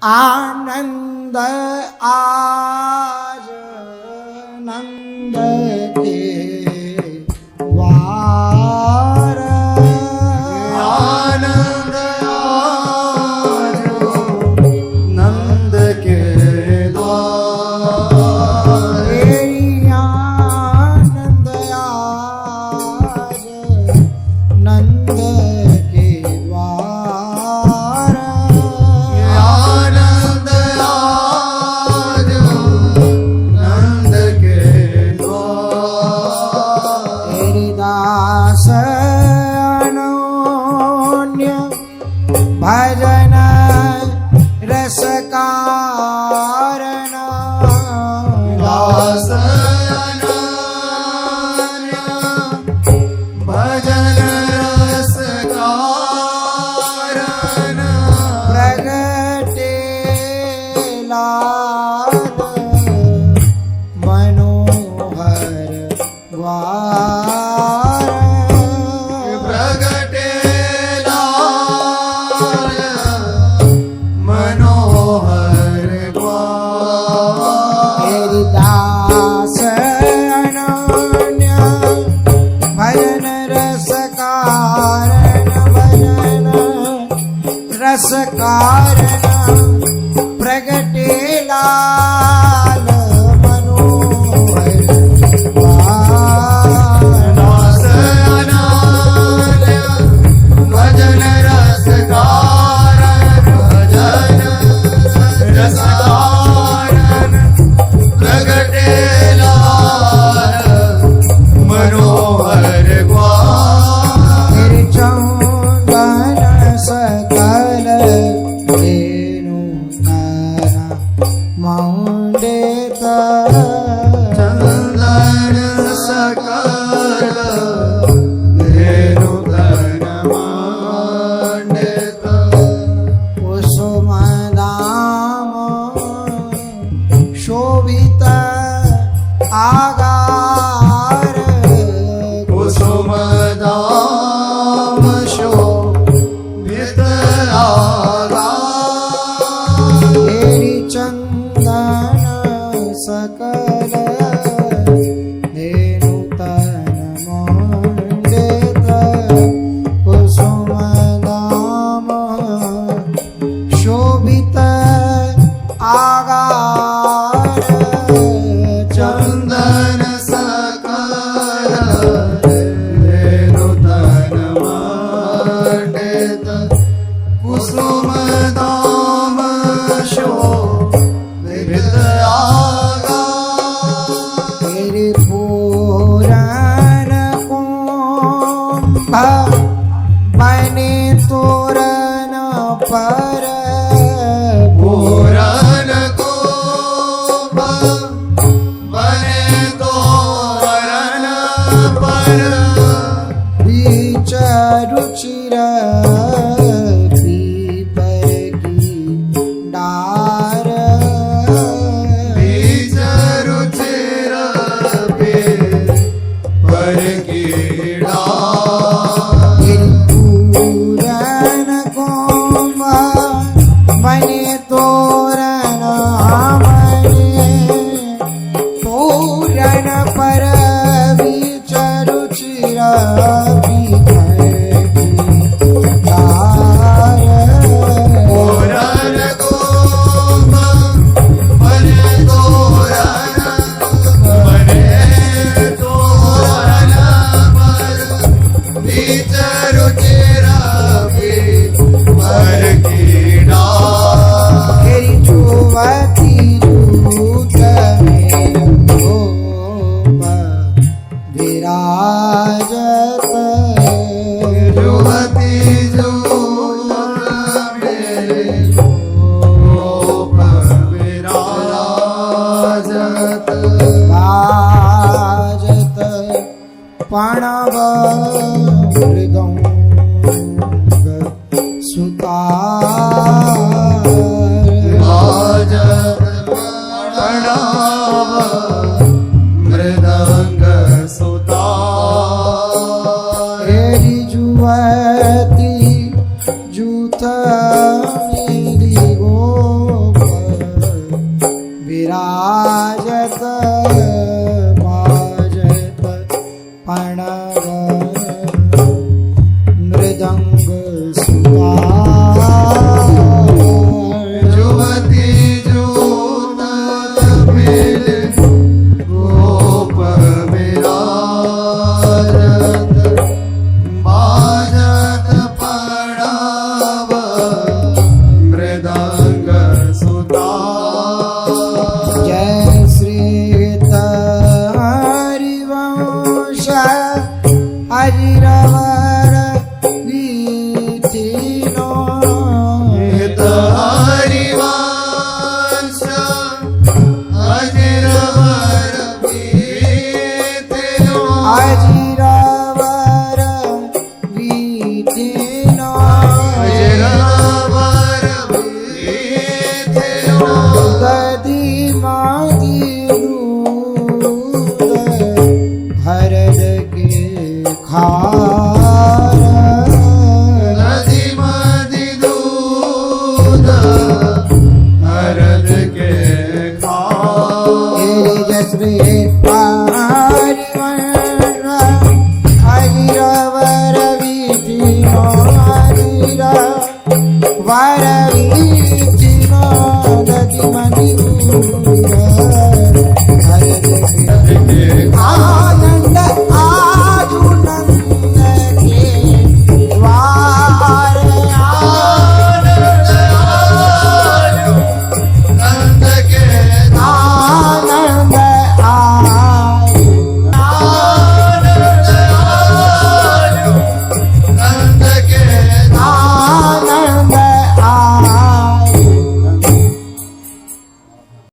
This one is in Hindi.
आनंद आज नंद के द्वार आनंद आज नंद के द्वार आनंद आज नंद के द्वार आनंद आज नंद के द्वार तेरी दास अनोन्य भजन रस कारण दास अनन्य भजन रस कारण प्रगटे लाल मनोहर द्वार प्रगटे लाल मनोहर द्वार तेरी दास अनन्य भजन रस कारण भजन रस कारण प्रगटे लाल मनोहर द्वार दास अनन्य भजन रस कारण भजन रस कारण प्रगटे लाल मनोहर द्वार तेरे चौदन सकल धेनु तारा मौंडेत चंदन सकल धेनु धन मांडित कुसुम दाम शोभित आगार कुसुम दाम शोभित आगार तेरी चंदन सकल धेनु तन मंडित कुसुम दाम शोभित आगार चंदन सकल धेनु धन मांडित कुसुम दाम शोभित आगार तेरे पूरन कुंभ बने तोरण पर पूरन को बने तोरण पर बीच रुचिर पीपर की डार बीज रुचिर पे पर की डाल तेरी पूरन कुंभ बने तो